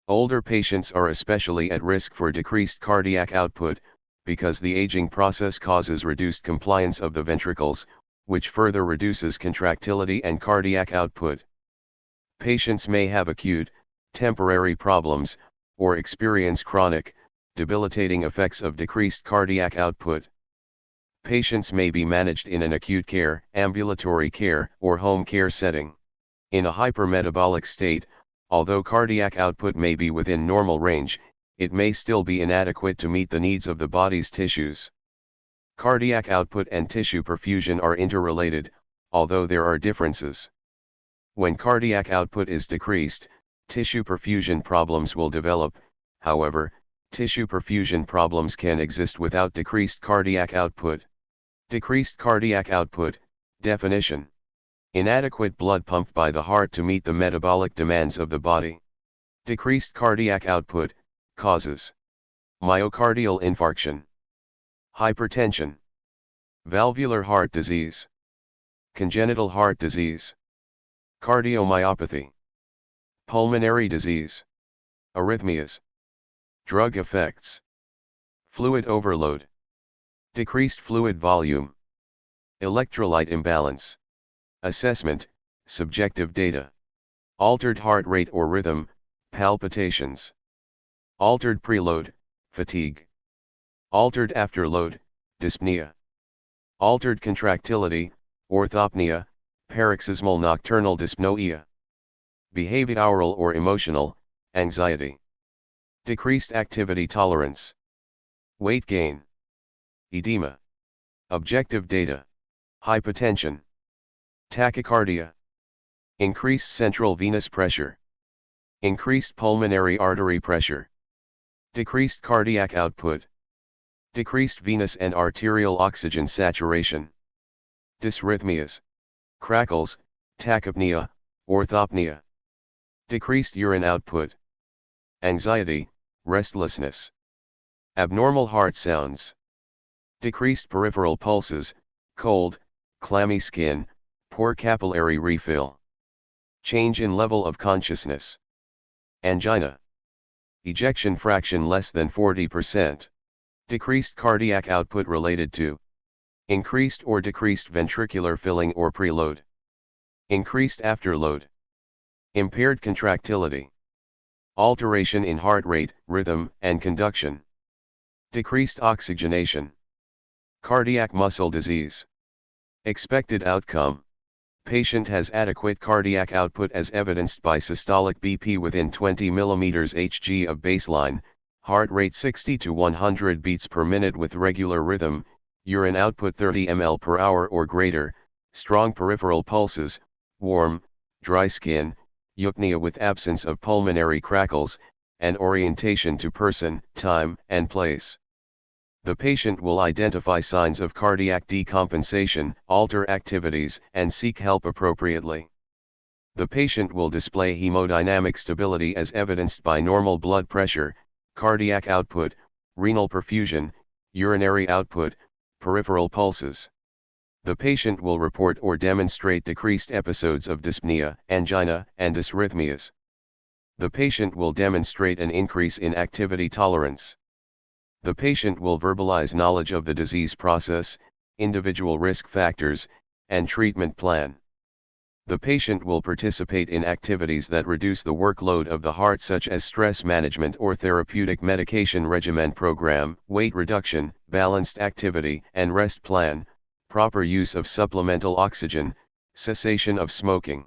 Older patients are especially at risk for decreased cardiac output, because the aging process causes reduced compliance of the ventricles, which further reduces contractility and cardiac output. Patients may have acute, temporary problems, or experience chronic, debilitating effects of decreased cardiac output. Patients may be managed in an acute care, ambulatory care, or home care setting. In a hypermetabolic state, although cardiac output may be within normal range, it may still be inadequate to meet the needs of the body's tissues. Cardiac output and tissue perfusion are interrelated, although there are differences. When cardiac output is decreased, tissue perfusion problems will develop. However, tissue perfusion problems can exist without decreased cardiac output. Decreased cardiac output, definition: inadequate blood pumped by the heart to meet the metabolic demands of the body. Decreased cardiac output, causes: myocardial infarction, hypertension, valvular heart disease, congenital heart disease, cardiomyopathy, pulmonary disease, arrhythmias, drug effects, fluid overload, decreased fluid volume, electrolyte imbalance. Assessment, subjective data: altered heart rate or rhythm, palpitations, altered preload, fatigue, altered afterload, dyspnea, altered contractility, orthopnea, paroxysmal nocturnal dyspnoea, behavioral or emotional, anxiety, decreased activity tolerance, weight gain, edema. Objective data: hypotension, tachycardia, increased central venous pressure, increased pulmonary artery pressure, decreased cardiac output, decreased venous and arterial oxygen saturation, dysrhythmias, crackles, tachypnea, orthopnea, decreased urine output, anxiety, restlessness, abnormal heart sounds, decreased peripheral pulses, cold, clammy skin, poor capillary refill, change in level of consciousness, angina, ejection fraction less than 40%, decreased cardiac output related to increased or decreased ventricular filling or preload, increased afterload, impaired contractility, alteration in heart rate, rhythm, and conduction, decreased oxygenation, cardiac muscle disease. Expected outcome: patient has adequate cardiac output as evidenced by systolic BP within 20 mm Hg of baseline, heart rate 60 to 100 beats per minute with regular rhythm, urine output 30 ml per hour or greater, strong peripheral pulses, warm, dry skin, eupnea with absence of pulmonary crackles, and orientation to person, time, and place. The patient will identify signs of cardiac decompensation, alter activities, and seek help appropriately. The patient will display hemodynamic stability as evidenced by normal blood pressure, cardiac output, renal perfusion, urinary output, peripheral pulses. The patient will report or demonstrate decreased episodes of dyspnea, angina, and dysrhythmias. The patient will demonstrate an increase in activity tolerance. The patient will verbalize knowledge of the disease process, individual risk factors, and treatment plan. The patient will participate in activities that reduce the workload of the heart, such as stress management or therapeutic medication regimen program, weight reduction, balanced activity and rest plan, proper use of supplemental oxygen, cessation of smoking.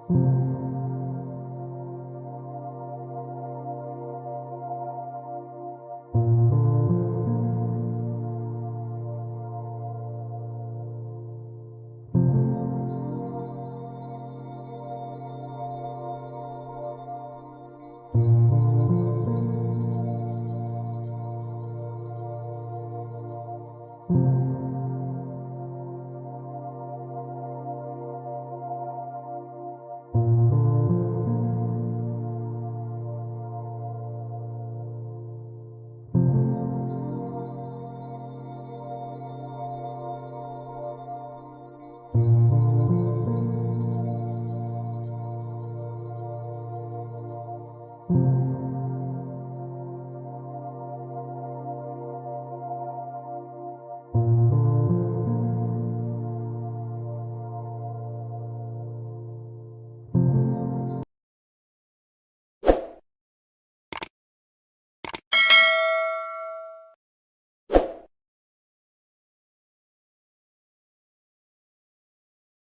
you.